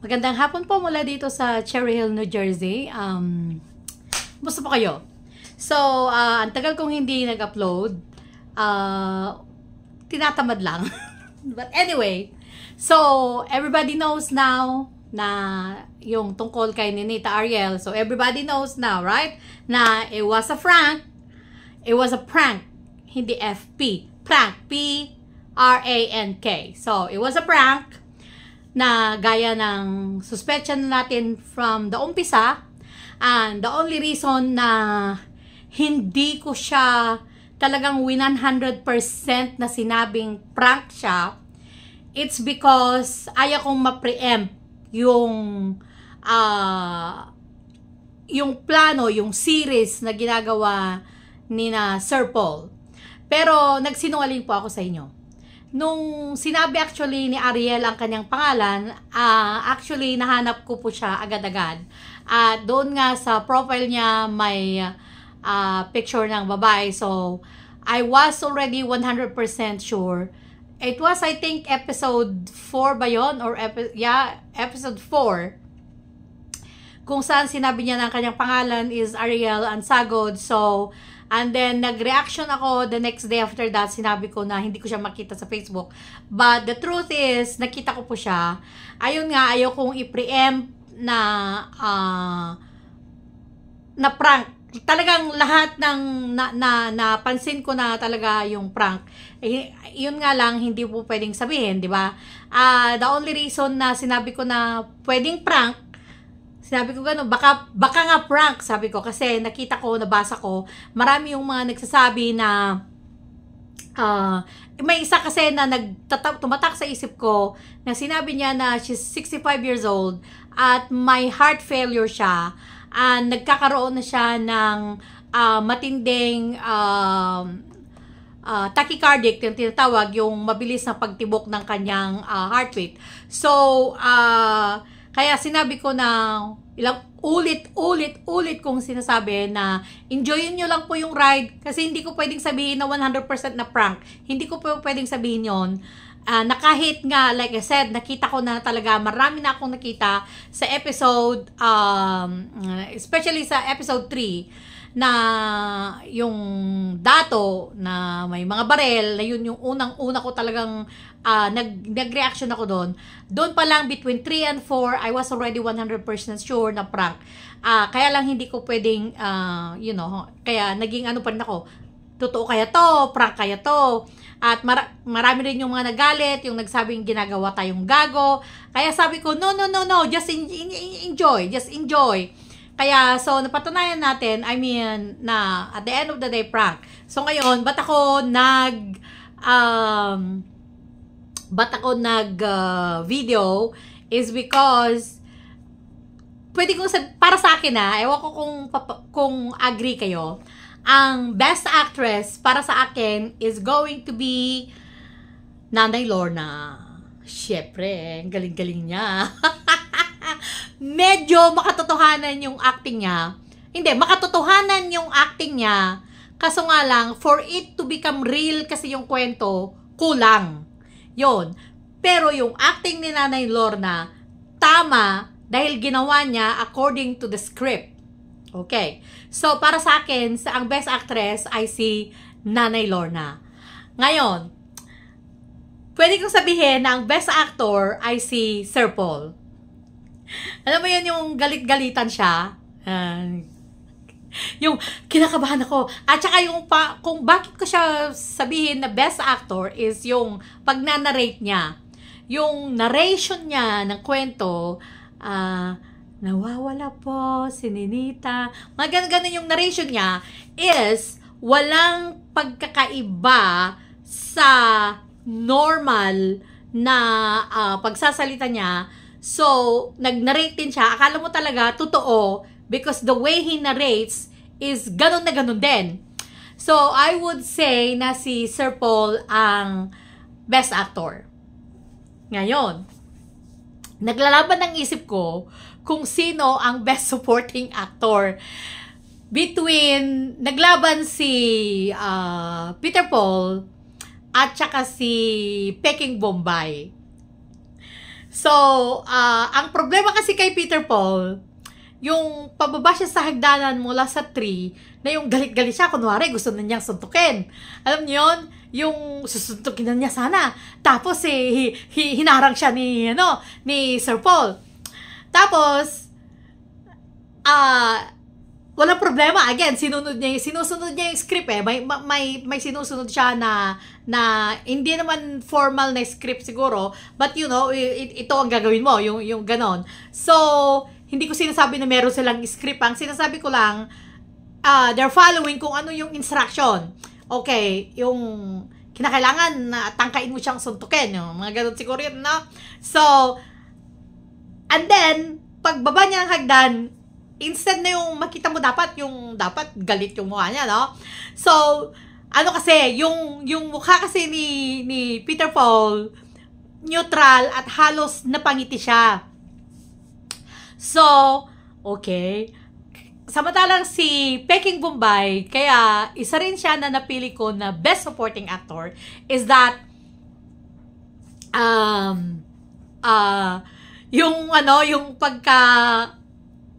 Magandang hapon po mula dito sa Cherry Hill, New Jersey. Kumusta po kayo? So, ang tagal kong hindi nag-upload. Tinatamad lang. But anyway, so everybody knows now na yung tungkol kay Ninita Ariel. So everybody knows now, right? Na it was a prank. It was a prank. Hindi FP. Prank. P-R-A-N-K. So, it was a prank na gaya ng suspect na natin from the umpisa, and the only reason na hindi ko siya talagang 100% na sinabing prank siya, it's because ayaw kong ma-preempt yung plano, yung series na ginagawa ni na Sir Paul. Pero nagsinungaling po ako sa inyo. Nung sinabi actually ni Ariel ang kanyang pangalan, actually nahanap ko po siya agad-agad. Doon nga sa profile niya may picture ng babae. So, I was already 100% sure. It was, I think, episode 4 ba yun? Or episode 4. Kung saan sinabi niya na ang kanyang pangalan is Ariel Ansagod. So, and then, nag-reaction ako the next day after that. Sinabi ko na hindi ko siya makita sa Facebook. But the truth is, nakita ko po siya. Ayun nga, ayaw kong i-preempt na prank. Talagang lahat ng napansin ko na talaga yung prank. Yun nga lang, hindi po pwedeng sabihin, di ba? The only reason na sinabi ko na pwedeng prank, sabi ko gano'n, baka nga prank, sabi ko. Kasi nakita ko, nabasa ko, marami yung mga nagsasabi na, may isa kasi na tumatak sa isip ko, na sinabi niya na she's 65 years old, at may heart failure siya, nagkakaroon na siya ng matinding tachycardic, yung tinatawag, yung mabilis na pagtibok ng kanyang heart rate. So, kaya sinabi ko na ilang ulit kong sinasabi na enjoyin nyo lang po yung ride kasi hindi ko pwedeng sabihin na 100% na prank. Hindi ko pwedeng sabihin yon. Na kahit nga, like I said, nakita ko na talaga, marami na akong nakita sa episode, especially sa episode 3, na yung dato na may mga barel, na yun yung unang-una ko talagang nag-reaction ako doon. Doon pa lang between 3 and 4, I was already 100% sure na prank. Kaya lang hindi ko pwedeng, kaya naging ano pa rin ako, totoo kaya to, prank kaya to. At marami rin yung mga nagalit, yung nagsabing ginagawa tayong gago. Kaya sabi ko, no, just enjoy. Kaya, so, napatunayan natin, na at the end of the day, prank. So, ngayon, ba't ako video is because pwede kong para sa akin ewan ko kung agree kayo, ang best actress para sa akin is going to be Nanay Lorna. Syempre, galing-galing niya. Medyo makatotohanan yung acting niya. Hindi, makatotohanan yung acting niya. Kaso nga lang, for it to become real kasi yung kwento, kulang. Yon. Pero yung acting ni Nanay Lorna, tama dahil ginawa niya according to the script. Okay. So, para sa akin, ang best actress ay si Nanay Lorna. Ngayon, pwede kong sabihin na ang best actor ay si Sir Paul. Alam mo yun, yung galit-galitan siya. Yung kinakabahan ako. At saka yung kung bakit ko siya sabihin na best actor is yung pag-narrate niya. Yung narration niya ng kwento, nawawala po si Ninita. Mga ganun yung narration niya is walang pagkakaiba sa normal na pagsasalita niya. So, nag-narrate din siya. Akala mo talaga, totoo, because the way he narrates is ganun na ganun din. So, I would say na si Sir Paul ang best actor. Ngayon, naglalaban ng isip ko kung sino ang best supporting actor. Naglaban si Peter Paul at saka si Peking Bombay. So, ang problema kasi kay Peter Paul, yung pababa siya sa hagdanan mula sa tree, na yung galit-galit siya, kunwari gusto na niyang suntukin. Alam niyo yun? Yung susuntukin na niya sana. Tapos hinarang siya ni Sir Paul. Tapos, walang problema. Again, sinusunod niya yung script eh. May sinusunod siya na hindi naman formal na script siguro, but ito ang gagawin mo, yung ganon. So, hindi ko sinasabi na meron silang script. Ang sinasabi ko lang, they're following kung ano yung instruction. Okay, yung kinakailangan na tangkain mo siyang suntukin. Yung mga ganon siguro yun, no? So, and then, pagbaba niya ng hagdan, instead na yung makita mo dapat galit yung mukha niya, no? So, ano kasi, yung mukha kasi ni Peter Paul, neutral at halos napangiti siya. So, okay. Samantalang si Peking Bombay, kaya isa rin siya na napili ko na Best Supporting Actor, is that, yung pagka,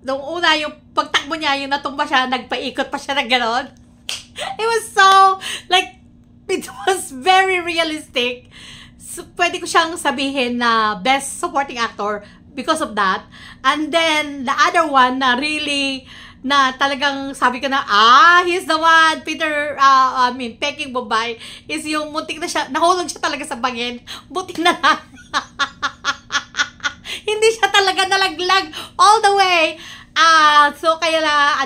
nung una, yung pagtakbo niya, yung natumba siya, nagpaikot pa siya ng ganon. It was so, it was very realistic. So, pwede ko siyang sabihin na Best Supporting Actor because of that. And then, the other one na really, na talagang sabi ko na, he's the one, Peking Bombay, is yung muntik na siya, nahulog siya talaga sa bangin. Buti na lang. Hindi siya talaga nalaglag all the way. So, kaya na,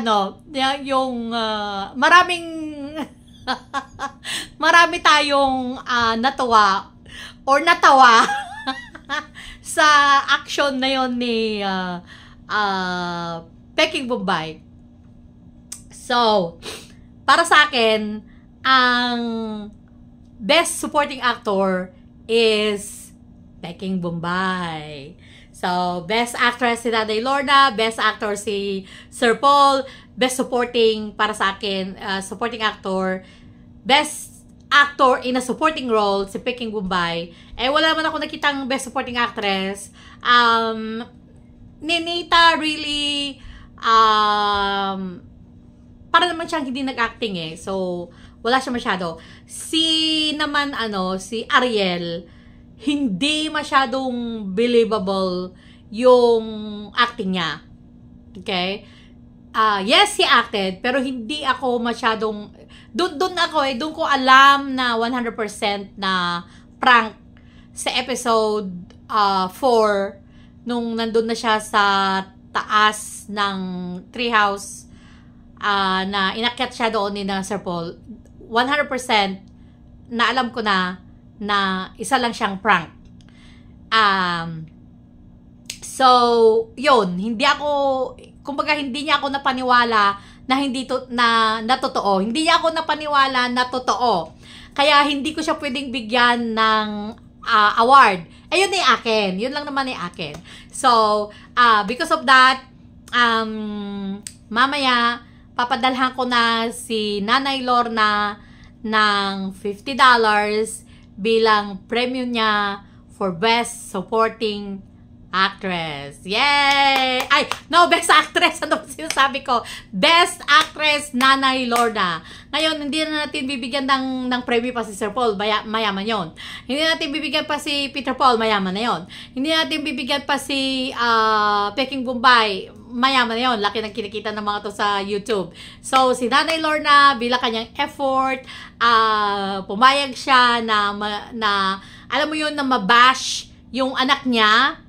yung marami tayong natawa sa action na yon ni Peking Bombay. So, para sa akin, ang Best Supporting Actor is Peking Bombay. So, Best Actress si Nanay Lorna, Best Actor si Sir Paul, Best Supporting para sa akin, Supporting Actor, Best Actor in a Supporting Role si Peking Bombay. Wala naman ako nakitang Best Supporting Actress. Ninita really, para naman siyang hindi nag-acting So, wala siya masyado. Si Ariel, hindi masyadong believable yung acting niya. Okay? Yes, he acted, pero hindi ako masyadong, doon ko alam na 100% na prank sa episode 4, nung nandun na siya sa taas ng treehouse, na inakyat siya doon ni Sir Paul. 100% na alam ko na isa lang siyang prank. So, yun, kumbaga hindi niya ako napaniwala na totoo. Hindi niya ako napaniwala na totoo. Kaya hindi ko siya pwedeng bigyan ng award. Yun na yung akin. Yun lang naman yung akin. So, because of that, mamaya, papadalhan ko na si Nanay Lorna ng $50 bilang premium niya for Best Supporting Actress. Yay! Best Actress. Ano ba sinasabi ko? Best Actress, Nanay Lorna. Ngayon, hindi na natin bibigyan ng premyo pa si Sir Paul. Mayaman yon. Hindi natin bibigyan pa si Peter Paul. Mayaman na yon. Hindi natin bibigyan pa si Peking Bombay. Mayaman na yon. Laki ng kinikita ng mga to sa YouTube. So, si Nanay Lorna, bilang kanyang effort, pumayag siya na alam mo yun, na mabash yung anak niya,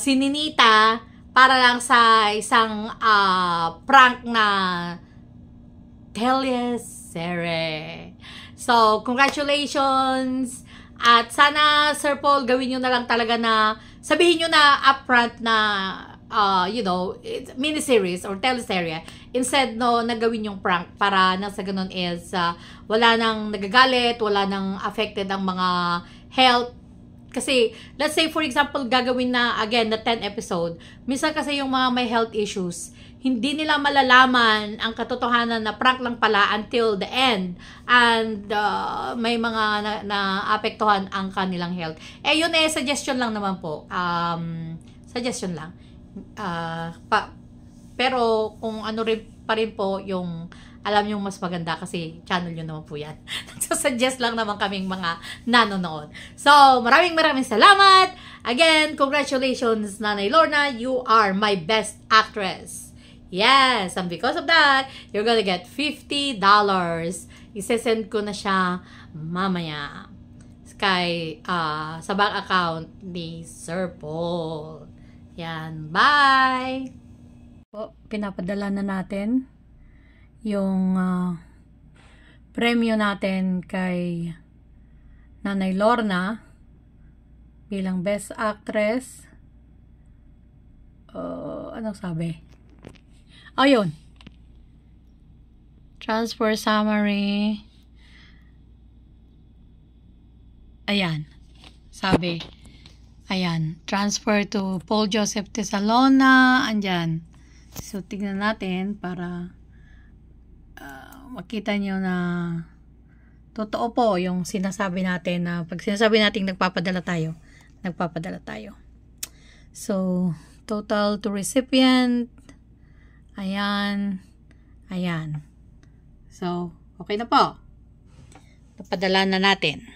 si Ninita, para lang sa isang prank na teleserye. So, congratulations! At sana, Sir Paul, gawin nyo na lang talaga na, sabihin nyo na upfront na, miniseries or teleserye. Instead, nagawin yung prank para nang sa ganun is, wala nang nagagalit, wala nang affected ang mga health kasi, let's say for example, gagawin na again na 10 episode, minsan kasi yung mga may health issues, hindi nila malalaman ang katotohanan na prank lang pala until the end, and may mga naapektuhan ang kanilang health. Yun suggestion lang naman po. Suggestion lang. Pero kung ano rin pa rin po yung alam yung mas maganda, kasi channel yun naman po yan. Nagsasuggest lang naman kaming mga nanonood. So, maraming salamat. Again, congratulations, Nanay Lorna. You are my best actress. Yes, and because of that, you're gonna get $50. Isesend ko na siya mamaya sa bank account ni Sir Paul. Yan, bye! Pinapadala na natin yung premyo natin kay Nanay Lorna bilang Best Actress. Anong sabi? Ayun. Transfer summary. Ayan. Sabi. Ayan. Transfer to Paul Joseph Tesalona. Andyan. So, tignan natin para makita nyo na totoo po yung sinasabi natin, na pag sinasabi natin nagpapadala tayo. So, total to recipient. Ayan. So, okay na po. Napadala na natin.